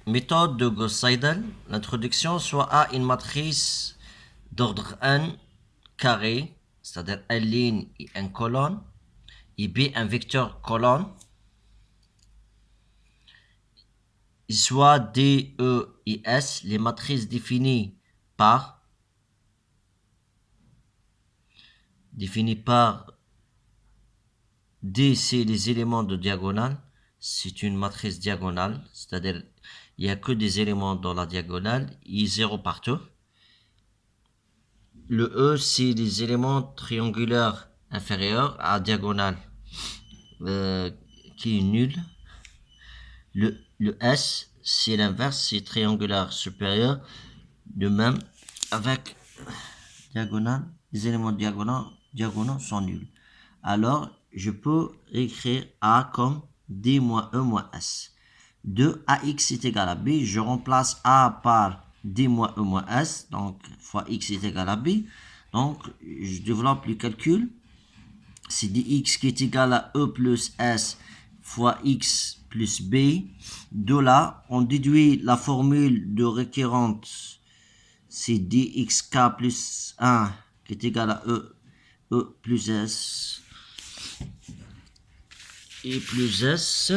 Méthode de Gauss-Seidel. L'introduction soit A une matrice d'ordre n carré, c'est-à-dire n ligne et n colonne, et B un vecteur colonne, et soit D, E et S, les matrices définies par D, c'est les éléments de diagonale. C'est une matrice diagonale, c'est-à-dire il n'y a que des éléments dans la diagonale et 0 partout. Le E, c'est les éléments triangulaires inférieurs à diagonale qui est nul. Le S, c'est l'inverse, c'est triangulaire supérieur. De même, avec diagonale, les éléments diagonaux sont nuls. Alors, je peux écrire A comme D moins E moins S. De AX est égal à B, je remplace A par D moins E moins S, donc fois X est égal à B. Donc, je développe le calcul. C'est dx qui est égal à E plus S fois X plus B. De là, on déduit la formule de récurrente. C'est dxk plus 1 qui est égal à E plus S. Et plus S.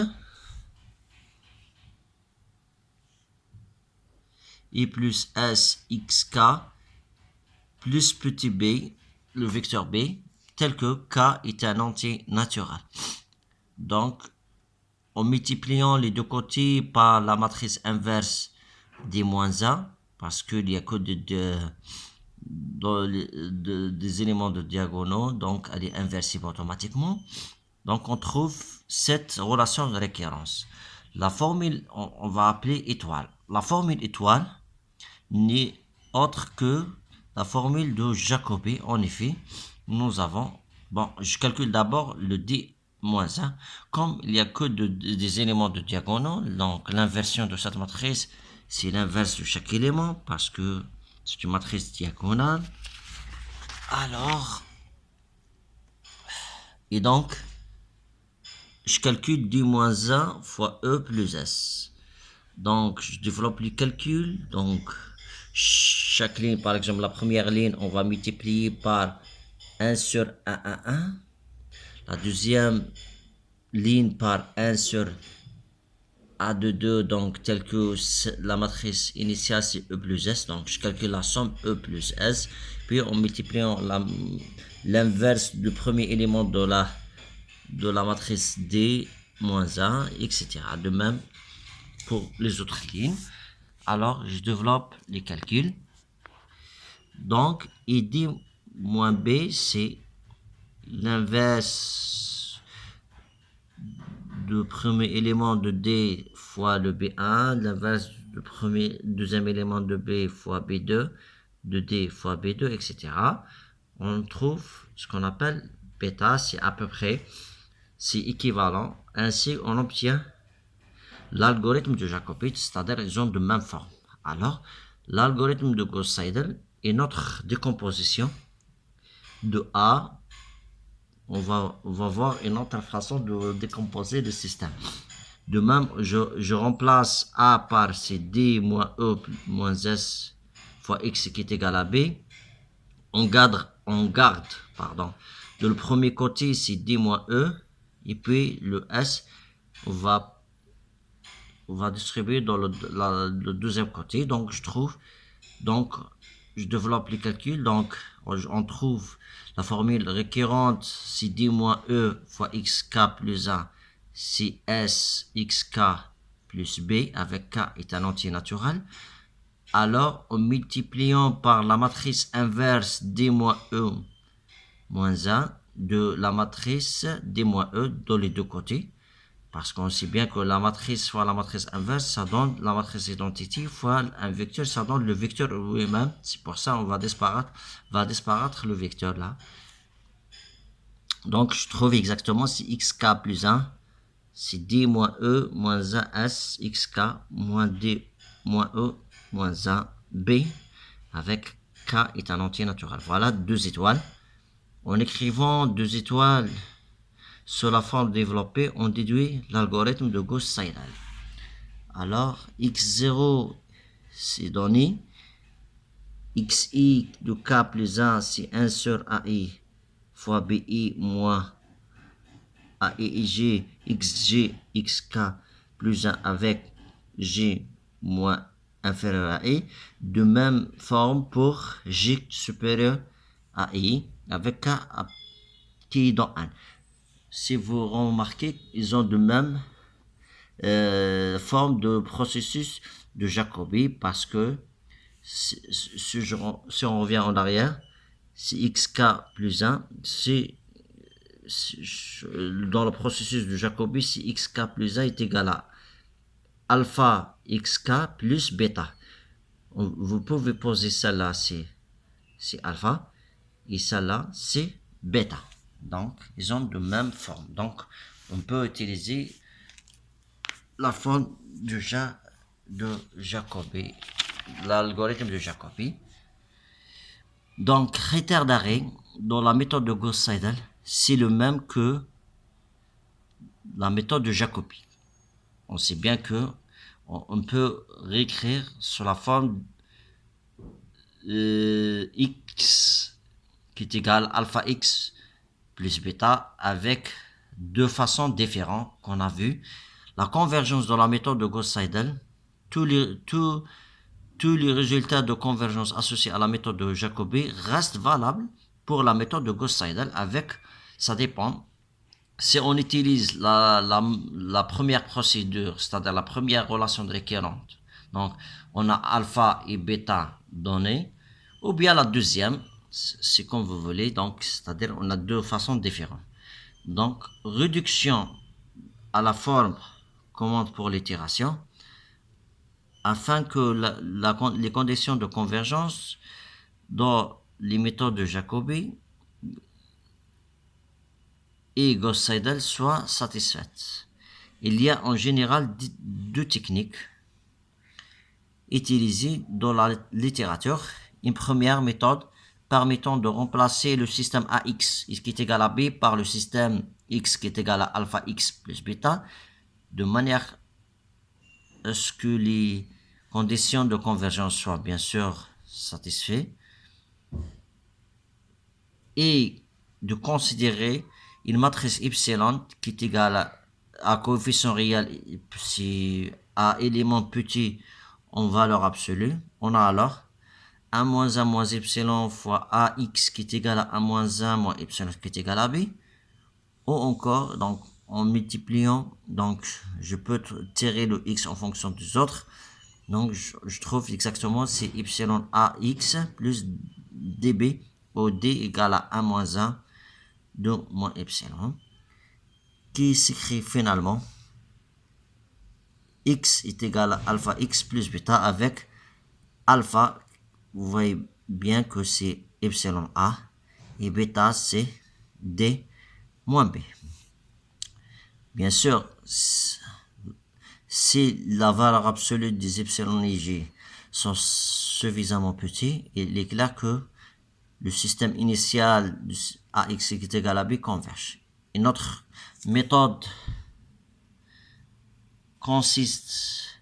Et plus S xk plus petit b, le vecteur b, tel que k est un entier naturel. Donc, en multipliant les deux côtés par la matrice inverse des moins 1, parce qu'il n'y a que des éléments de diagonaux, donc elle est inversible automatiquement. Donc, on trouve cette relation de récurrence. La formule, on va appeler étoile. La formule étoile n'est autre que la formule de Jacobi. En effet, nous avons, bon, je calcule d'abord le D moins 1, comme il n'y a que des éléments de diagonaux, donc l'inversion de cette matrice, c'est l'inverse de chaque élément, parce que c'est une matrice diagonale. Alors, et donc, je calcule D moins 1 fois E plus S. Donc, je développe le calcul, donc, chaque ligne, par exemple, la première ligne, on va multiplier par 1 sur 1, 1, 1. La deuxième ligne par 1 sur A de 2, donc tel que la matrice initiale, c'est E plus S. Donc, je calcule la somme E plus S. Puis, en multipliant l'inverse du premier élément de la matrice D moins 1, etc. De même pour les autres lignes. Alors, je développe les calculs. Donc, ID moins B, c'est l'inverse du premier élément de D fois le B1, l'inverse du deuxième élément de B fois B2, de D fois B2, etc. On trouve ce qu'on appelle bêta, c'est à peu près, c'est équivalent. Ainsi, on obtient l'algorithme de Jacobi, c'est-à-dire ils ont de même forme. Alors, l'algorithme de Gauss-Seidel est notre décomposition de A. On va voir une autre façon de décomposer le système. De même, je remplace A par c'est D moins E moins S fois X qui est égal à B. On garde de le premier côté, c'est D moins E. Et puis, le S, on va distribuer dans le deuxième côté. Donc, je développe les calculs. Donc, on trouve la formule récurrente, c'est D moins E fois xk plus 1, c'est S xk plus B, avec k est un entier naturel. Alors, en multipliant par la matrice inverse D moins E moins 1 de la matrice D moins E dans les deux côtés, parce qu'on sait bien que la matrice fois la matrice inverse, ça donne la matrice identité fois un vecteur, ça donne le vecteur lui-même. C'est pour ça qu'on va disparaître le vecteur là. Donc, je trouve exactement c'est xk plus 1, c'est D moins E moins 1 S xk moins D moins E moins 1 B, avec k est un entier naturel. Voilà deux étoiles. En écrivant deux étoiles sur la forme développée, on déduit l'algorithme de Gauss-Seidel. Alors, x0, c'est donné. xi de k plus 1, c'est 1 sur ai fois bi moins aig, xg, xk plus 1 avec g moins inférieur à i. De même forme pour g supérieur à i avec k qui est dans 1. Si vous remarquez, ils ont de même forme de processus de Jacobi parce que si on revient en arrière, c'est xk plus 1, dans le processus de Jacobi, si xk plus 1 est égal à alpha xk plus bêta. Vous pouvez poser celle-là, c'est alpha, et celle-là, c'est bêta. Donc, ils ont de même forme. Donc, on peut utiliser la forme de Jacobi, l'algorithme de Jacobi. Donc, critère d'arrêt dans la méthode de Gauss-Seidel, c'est le même que la méthode de Jacobi. On sait bien que on peut réécrire sur la forme x qui est égal à alpha x plus bêta avec deux façons différentes qu'on a vues. La convergence dans la méthode de Gauss-Seidel, tous les résultats de convergence associés à la méthode de Jacobi restent valables pour la méthode de Gauss-Seidel avec, ça dépend, si on utilise la première procédure, c'est-à-dire la première relation récurrente, donc on a alpha et bêta donnés, ou bien la deuxième, c'est comme vous voulez, donc c'est-à-dire on a deux façons différentes. Donc réduction à la forme commande pour l'itération, afin que les conditions de convergence dans les méthodes de Jacobi et Gauss-Seidel soient satisfaites. Il y a en général deux techniques utilisées dans la littérature. Une première méthode permettant de remplacer le système AX qui est égal à B par le système X qui est égal à alpha X plus bêta, de manière à ce que les conditions de convergence soient bien sûr satisfaites, et de considérer une matrice epsilon qui est égale à coefficient réel si à élément petit en valeur absolue. On a alors 1 moins 1 moins epsilon fois ax qui est égal à 1 moins 1 moins epsilon qui est égal à b. Ou encore, donc en multipliant, donc je peux tirer le x en fonction des autres. Donc je trouve exactement c'est epsilon ax plus db au d égale à 1 moins 1 de moins epsilon, qui s'écrit finalement x est égal à alpha x plus bêta avec alpha, vous voyez bien que c'est epsilon a, et bêta c'est d moins b. Bien sûr, si la valeur absolue des epsilon et g sont suffisamment petits, il est clair que le système initial de ax qui est égal à b converge. Une autre méthode consiste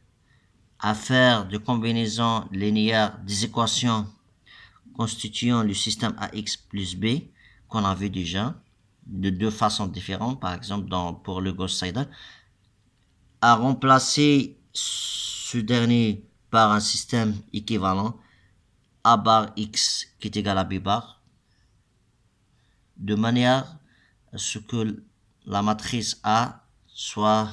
à faire des combinaisons linéaires des équations constituant le système ax plus b qu'on a vu déjà de deux façons différentes, par exemple pour le Gauss-Seidel, à remplacer ce dernier par un système équivalent a bar x qui est égal à b bar, de manière à ce que la matrice A soit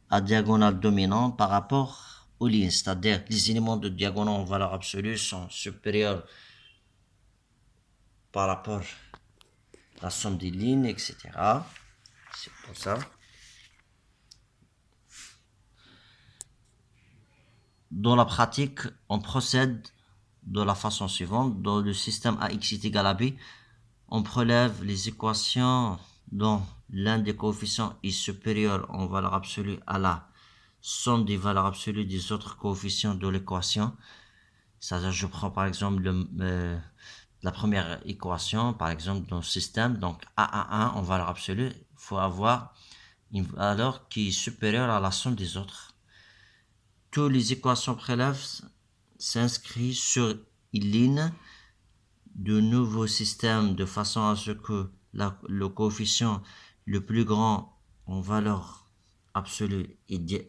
à diagonale dominante par rapport aux lignes, c'est-à-dire que les éléments de diagonale en valeur absolue sont supérieurs par rapport à la somme des lignes, etc. C'est pour ça. Dans la pratique, on procède de la façon suivante. Dans le système AX est égal à B, on prélève les équations dont l'un des coefficients est supérieur en valeur absolue à la somme des valeurs absolues des autres coefficients de l'équation. C'est-à-dire, je prends par exemple la première équation, par exemple dans le système, donc A1 en valeur absolue, il faut avoir une valeur qui est supérieure à la somme des autres. toutes les équations prélèvent s'inscrivent sur une ligne de nouveau système de façon à ce que le coefficient le plus grand en valeur absolue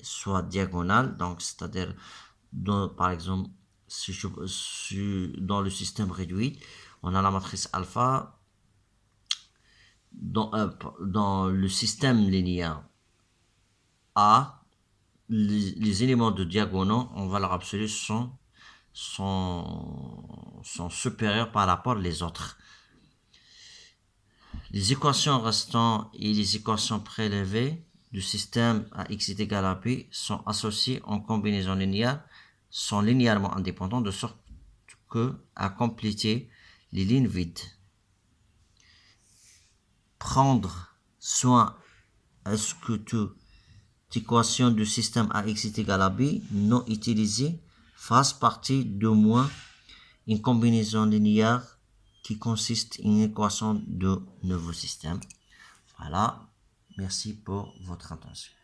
soit diagonal, donc c'est-à-dire par exemple dans le système réduit, on a la matrice alpha dans le système linéaire A, les éléments de diagonaux en valeur absolue sont supérieurs par rapport aux autres. Les équations restantes et les équations prélevées du système à x est égal à p sont associées en combinaison linéaire, sont linéairement indépendants de sorte que à compléter les lignes vides. Prendre soin à ce que toute équation du système à x est égal à b non utilisée fasse partie d'au moins une combinaison linéaire qui consiste en une équation de nouveau système. Voilà, merci pour votre attention.